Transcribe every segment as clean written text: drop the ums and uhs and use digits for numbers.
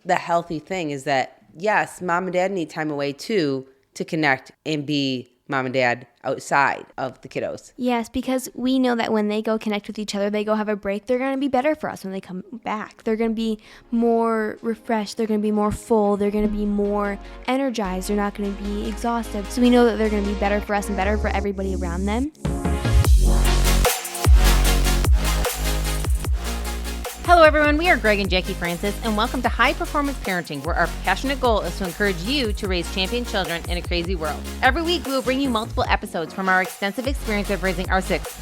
the healthy thing is that, yes, mom and dad need time away too to connect and be mom and dad outside of the kiddos. Yes, because we know that when they go connect with each other, they go have a break, they're going to be better for us when they come back. They're going to be more refreshed. They're going to be more full. They're going to be more energized. They're not going to be exhausted. So we know that they're going to be better for us and better for everybody around them. Hello everyone, we are Greg and Jacquie Francis, and welcome to High Performance Parenting, where our passionate goal is to encourage you to raise champion children in a crazy world. Every week, we will bring you multiple episodes from our extensive experience of raising our six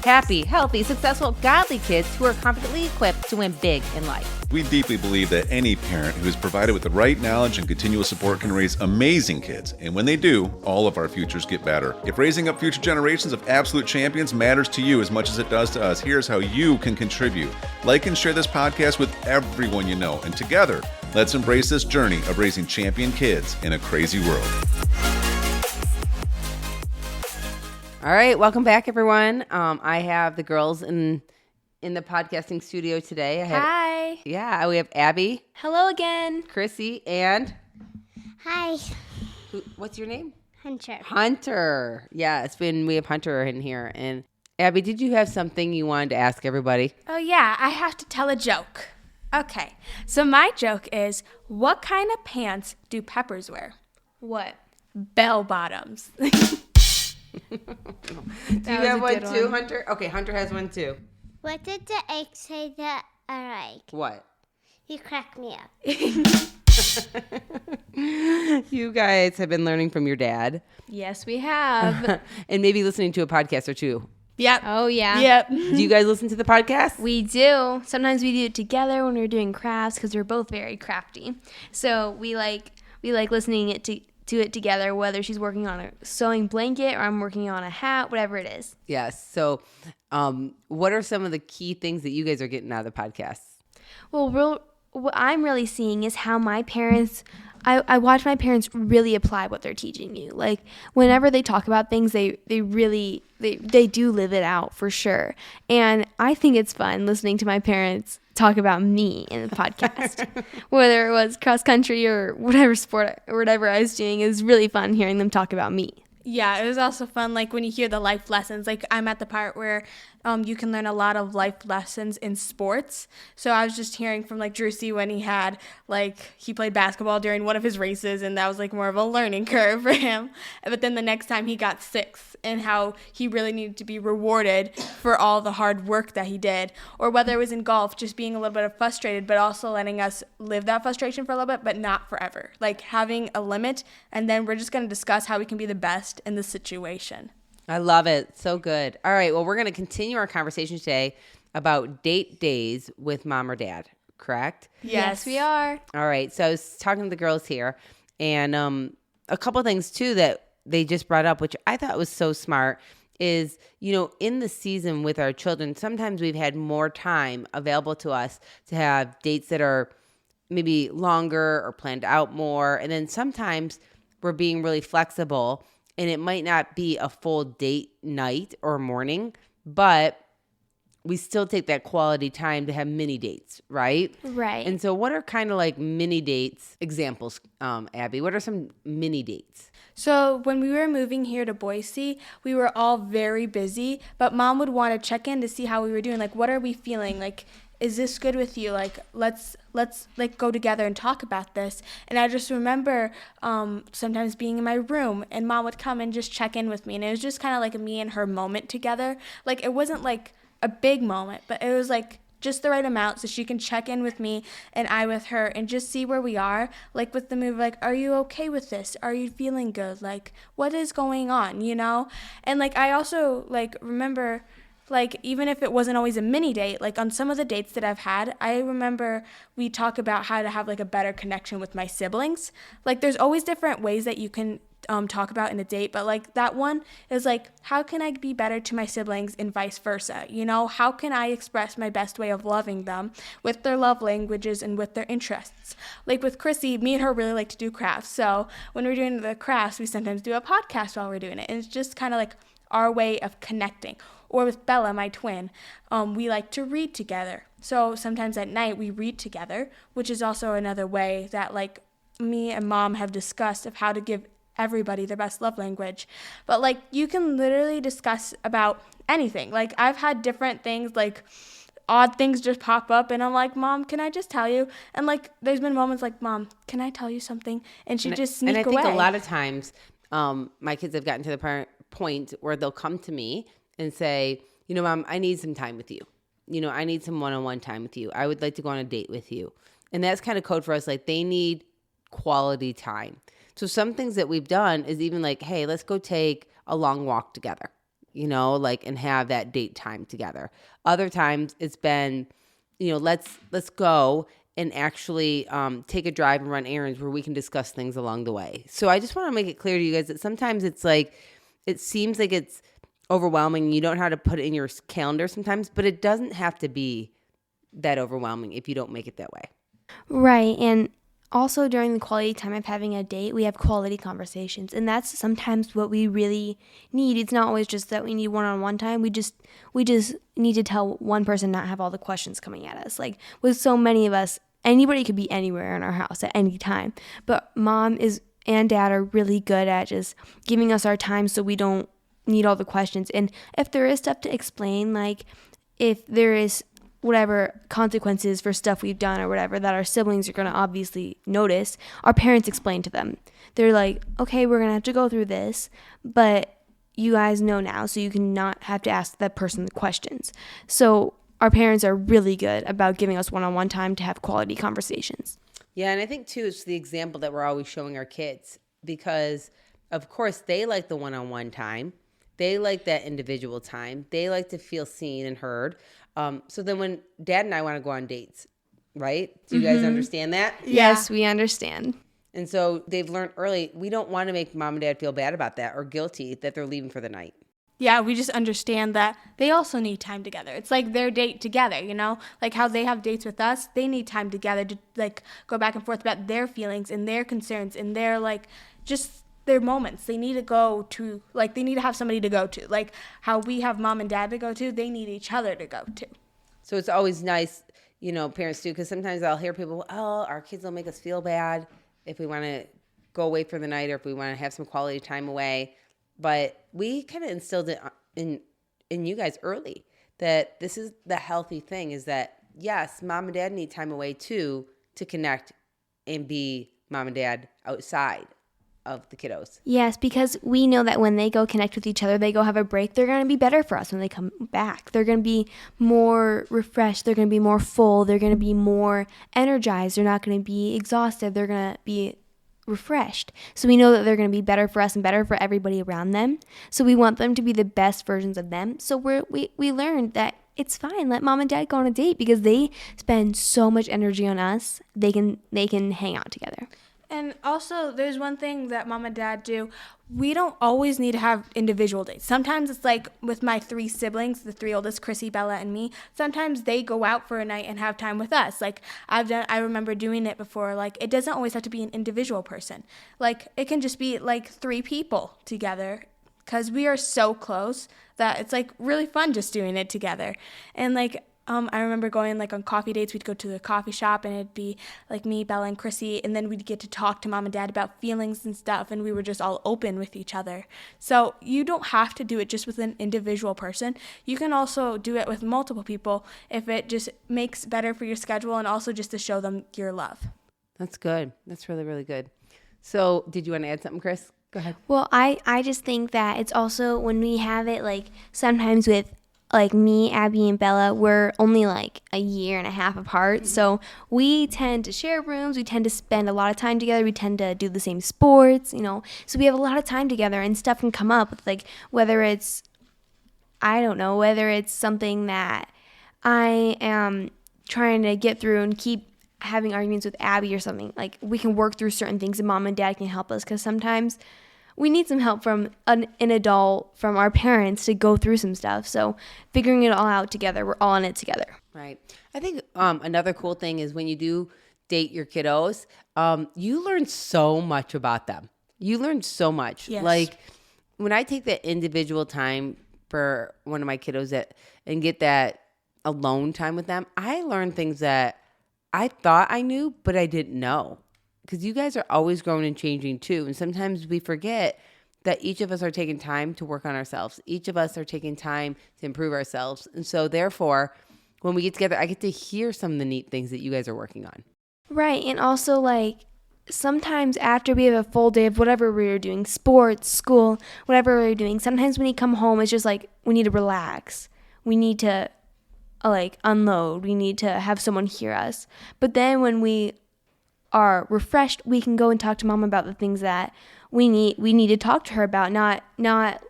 happy, healthy, successful, godly kids who are confidently equipped to win big in life. We deeply believe that any parent who is provided with the right knowledge and continual support can raise amazing kids. And when they do, all of our futures get better. If raising up future generations of absolute champions matters to you as much as it does to us, here's how you can contribute. Like and share this podcast with everyone you know. And together, let's embrace this journey of raising champion kids in a crazy world. All right, welcome back, everyone. I have the girls in the podcasting studio today. Hi. Yeah, we have Abbie. Hello again. Crissy, and... Hi. What's your name? Hunter. Hunter. Yeah, we have Hunter in here. And Abbie, did you have something you wanted to ask everybody? Oh, yeah, I have to tell a joke. Okay, so my joke is, what kind of pants do peppers wear? What? Bell bottoms. Do you have one too, Hunter? Okay, Hunter has one too. What did the egg say that I like? What? You cracked me up. You guys have been learning from your dad. Yes, we have. And maybe listening to a podcast or two. Yep. Oh, yeah. Yep. Do you guys listen to the podcast? We do. Sometimes we do it together when we're doing crafts because we're both very crafty. So we like listening to it together, whether she's working on a sewing blanket or I'm working on a hat, whatever it is. Yes. So what are some of the key things that you guys are getting out of the podcast? Well, what I'm really seeing is how my parents, I watch my parents really apply what they're teaching you. Like whenever they talk about things, they do live it out for sure. And I think it's fun listening to my parents talk about me in the podcast, whether it was cross country or whatever sport or whatever I was doing. It was really fun hearing them talk about me. Yeah, it was also fun, like, when you hear the life lessons. Like, I'm at the part where you can learn a lot of life lessons in sports. So I was just hearing from, like, Crissy when he played basketball during one of his races, and that was, like, more of a learning curve for him. But then the next time he got sixth, and how he really needed to be rewarded for all the hard work that he did. Or whether it was in golf, just being a little bit frustrated, but also letting us live that frustration for a little bit, but not forever. Like, having a limit, and then we're just going to discuss how we can be the best in the situation. I love it. So good. All right. Well, we're going to continue our conversation today about date days with mom or dad, correct? Yes, we are. All right. So I was talking to the girls here, and a couple of things, too, that they just brought up, which I thought was so smart, is, in the season with our children, sometimes we've had more time available to us to have dates that are maybe longer or planned out more. And then sometimes we're being really flexible, and it might not be a full date night or morning, but we still take that quality time to have mini dates, right? Right. And so what are kind of like mini dates examples, Abbie? What are some mini dates? So when we were moving here to Boise, we were all very busy, but Mom would want to check in to see how we were doing. Like, what are we feeling? Like, is this good with you? Like, let's like go together and talk about this. And I just remember sometimes being in my room, and Mom would come and just check in with me. And it was just kind of like a me and her moment together. Like, it wasn't like a big moment, but it was like just the right amount so she can check in with me and I with her and just see where we are. Like with the move, like, are you okay with this? Are you feeling good? Like, what is going on, And like, I also like remember, like, even if it wasn't always a mini date, like on some of the dates that I've had, I remember we talk about how to have like a better connection with my siblings. Like, there's always different ways that you can talk about in a date, but like that one is like, how can I be better to my siblings and vice versa? How can I express my best way of loving them with their love languages and with their interests? Like with Crissy, me and her really like to do crafts. So when we're doing the crafts, we sometimes do a podcast while we're doing it. And it's just kind of like our way of connecting. Or with Bella, my twin, we like to read together. So sometimes at night we read together, which is also another way that like me and mom have discussed of how to give everybody their best love language. But like you can literally discuss about anything. Like I've had different things, like odd things just pop up and I'm like, Mom, can I just tell you? And like there's been moments like, Mom, can I tell you something? And she just sneak away. And I think a lot of times my kids have gotten to the point where they'll come to me and say, you know, Mom, I need some time with you. You know, I need some one-on-one time with you. I would like to go on a date with you. And that's kind of code for us. Like they need quality time. So some things that we've done is even like, hey, let's go take a long walk together, you know, like, and have that date time together. Other times it's been, you know, let's go and actually take a drive and run errands where we can discuss things along the way. So I just want to make it clear to you guys that sometimes it's like, it seems like it's overwhelming. You don't know how to put it in your calendar sometimes, but it doesn't have to be that overwhelming if you don't make it that way. Right. And also during the quality time of having a date, we have quality conversations. And that's sometimes what we really need. It's not always just that we need one-on-one time. We just need to tell one person not have all the questions coming at us. Like with so many of us, anybody could be anywhere in our house at any time. But mom and dad are really good at just giving us our time so we don't need all the questions. And if there is stuff to explain, like if there is whatever consequences for stuff we've done or whatever that our siblings are going to obviously notice, our parents explain to them. They're like, okay, we're going to have to go through this, but you guys know now, so you can not have to ask that person the questions. So our parents are really good about giving us one-on-one time to have quality conversations. Yeah, and I think too, it's the example that we're always showing our kids because, of course, they like the one-on-one time. They like that individual time. They like to feel seen and heard. So then when dad and I want to go on dates, right? Do you guys understand that? Yes, we understand. And so they've learned early, we don't want to make mom and dad feel bad about that or guilty that they're leaving for the night. Yeah, we just understand that they also need time together. It's like their date together, you know? Like how they have dates with us, they need time together to like go back and forth about their feelings and their concerns and their like just their moments. They need to go to, like they need to have somebody to go to. Like how we have mom and dad to go to, they need each other to go to. So it's always nice, you know, parents do, because sometimes I'll hear people, oh, our kids will make us feel bad if we want to go away for the night or if we want to have some quality time away. But we kind of instilled it in you guys early that this is the healthy thing is that, yes, mom and dad need time away too to connect and be mom and dad outside of the kiddos. Yes, because we know that when they go connect with each other, they go have a break, they're going to be better for us when they come back. They're going to be more refreshed. They're going to be more full. They're going to be more energized. They're not going to be exhausted. They're going to be refreshed. So we know that they're going to be better for us and better for everybody around them. So we want them to be the best versions of them. So we learned that it's fine. Let mom and dad go on a date because they spend so much energy on us. They can hang out together. And also, there's one thing that mom and dad do. We don't always need to have individual dates. Sometimes it's like with my 3 siblings, the 3 oldest, Crissy, Bella, and me. Sometimes they go out for a night and have time with us. Like I remember doing it before. Like it doesn't always have to be an individual person. Like it can just be like 3 people together because we are so close that it's like really fun just doing it together. And like I remember going like on coffee dates. We'd go to the coffee shop and it'd be like me, Bella, and Crissy, and then we'd get to talk to mom and dad about feelings and stuff, and we were just all open with each other. So you don't have to do it just with an individual person. You can also do it with multiple people if it just makes better for your schedule and also just to show them your love. That's good. That's really, really good. So did you want to add something, Chris? Go ahead. Well, I just think that it's also when we have it like sometimes with like me, Abbie, and Bella, we're only like a year and a half apart. So we tend to share rooms. We tend to spend a lot of time together. We tend to do the same sports, you know. So we have a lot of time together and stuff can come up with like whether it's something that I am trying to get through and keep having arguments with Abbie or something. Like we can work through certain things and mom and dad can help us because sometimes we need some help from an adult, from our parents to go through some stuff. So figuring it all out together, we're all in it together. Right. I think another cool thing is when you do date your kiddos, you learn so much about them. You learn so much. Yes. Like when I take that individual time for one of my kiddos and get that alone time with them, I learned things that I thought I knew, but I didn't know. Because you guys are always growing and changing too. And sometimes we forget that each of us are taking time to work on ourselves. Each of us are taking time to improve ourselves. And so therefore, when we get together, I get to hear some of the neat things that you guys are working on. Right. And also, like, sometimes after we have a full day of whatever we were doing, sports, school, whatever we were doing, sometimes when you come home, it's just like we need to relax. We need to, like, unload. We need to have someone hear us. But then when we are refreshed, we can go and talk to mom about the things that we need to talk to her about, not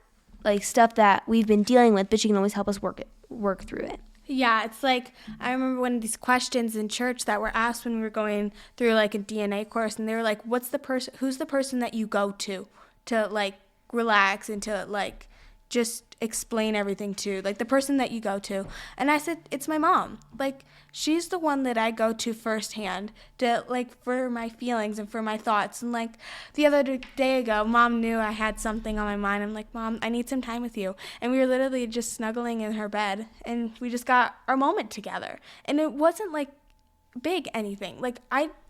like stuff that we've been dealing with, but she can always help us work through it. Yeah, it's like, I remember one of these questions in church that were asked when we were going through like a DNA course, and they were like, who's the person that you go to like relax and to like just explain everything to, like the person that you go to. And I said, it's my mom. Like, she's the one that I go to firsthand to, like, for my feelings and for my thoughts. And like the other day ago, mom knew I had something on my mind. I'm like, Mom, I need some time with you. And we were literally just snuggling in her bed, and we just got our moment together. And it wasn't like big anything. Like,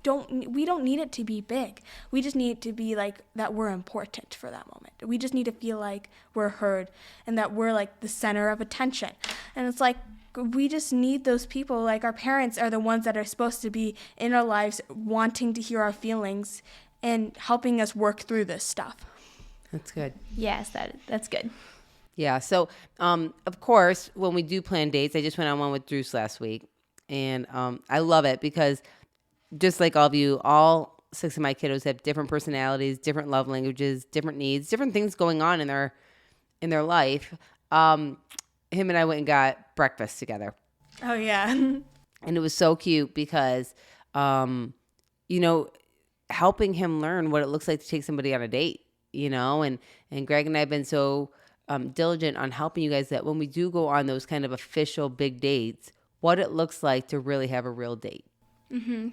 we don't need it to be big. We just need it to be like that we're important for that moment. We just need to feel like we're heard and that we're like the center of attention. And it's like, we just need those people. Like, our parents are the ones that are supposed to be in our lives, wanting to hear our feelings and helping us work through this stuff. That's good. Yes, that's good. Yeah. So, of course, when we do plan dates, I just went on one with Drews last week. And I love it because just like all of you, all 6 of my kiddos have different personalities, different love languages, different needs, different things going on in their life. Him and I went and got breakfast together. Oh, yeah. And it was so cute because, helping him learn what it looks like to take somebody on a date, and Greg and I have been so diligent on helping you guys that when we do go on those kind of official big dates, what it looks like to really have a real date.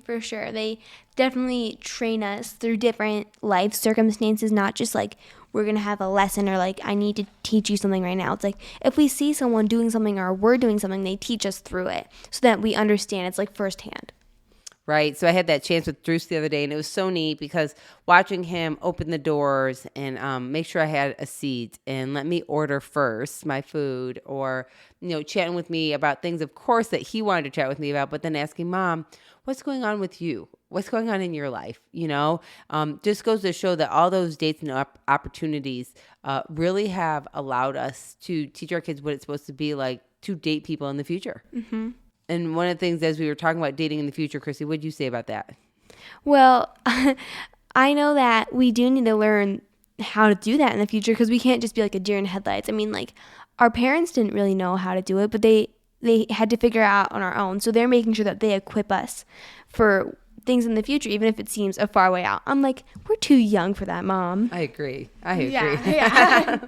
For sure. They definitely train us through different life circumstances, not just like we're going to have a lesson or like I need to teach you something right now. It's like if we see someone doing something or we're doing something, they teach us through it so that we understand. It's like firsthand. Right. So I had that chance with Drews the other day, and it was so neat because watching him open the doors and make sure I had a seat and let me order first my food, or, chatting with me about things, of course, that he wanted to chat with me about, but then asking, Mom, what's going on with you? What's going on in your life? Just goes to show that all those dates and opportunities really have allowed us to teach our kids what it's supposed to be like to date people in the future. Mm-hmm. And one of the things, as we were talking about dating in the future, Crissy, what did you say about that? Well, I know that we do need to learn how to do that in the future because we can't just be like a deer in headlights. I mean, like, our parents didn't really know how to do it, but they had to figure it out on our own. So they're making sure that they equip us for things in the future, even if it seems a far way out. I'm like, we're too young for that, Mom. I agree. Yeah.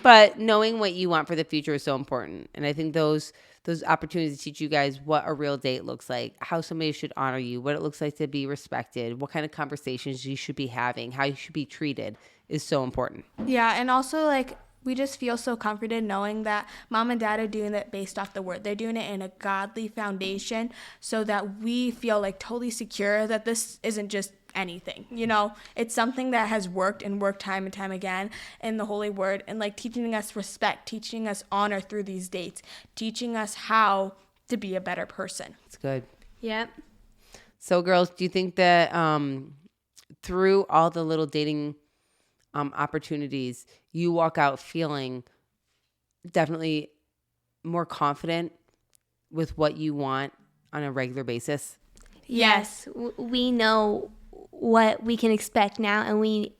But knowing what you want for the future is so important. And I think those opportunities to teach you guys what a real date looks like, how somebody should honor you, what it looks like to be respected, what kind of conversations you should be having, how you should be treated is so important. Yeah, and also, like, we just feel so comforted knowing that Mom and Dad are doing it based off the word. They're doing it in a godly foundation so that we feel, like, totally secure that this isn't just anything. It's something that has worked and worked time and time again in the Holy Word, and like teaching us respect, teaching us honor through these dates, teaching us how to be a better person. It's good. Yep. So girls, do you think that through all the little dating opportunities, you walk out feeling definitely more confident with what you want on a regular basis? Yes. We know what we can expect now, and we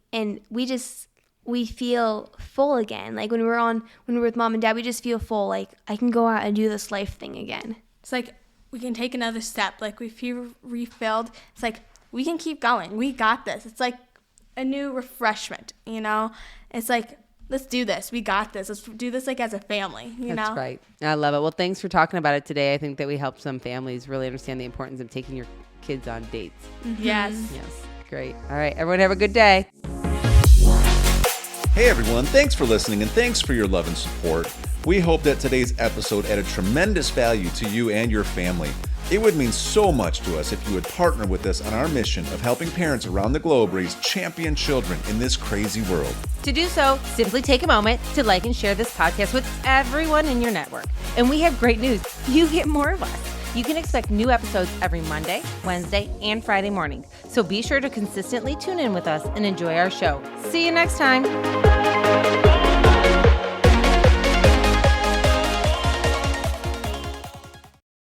feel full again. Like when we're with Mom and Dad, we just feel full. Like I can go out and do this life thing again. It's like we can take another step. Like we feel refilled. It's like we can keep going. We got this. It's like a new refreshment, It's like, let's do this. We got this. Let's do this like as a family, That's right. I love it. Well, thanks for talking about it today. I think that we helped some families really understand the importance of taking your kids on dates. Mm-hmm. Yes. Great. All right. Everyone have a good day. Hey everyone, thanks for listening and thanks for your love and support. We hope that today's episode added tremendous value to you and your family. It would mean so much to us if you would partner with us on our mission of helping parents around the globe raise champion children in this crazy world. To do so, simply take a moment to like and share this podcast with everyone in your network. And we have great news. You get more of us. You can expect new episodes every Monday, Wednesday, and Friday mornings. So be sure to consistently tune in with us and enjoy our show. See you next time.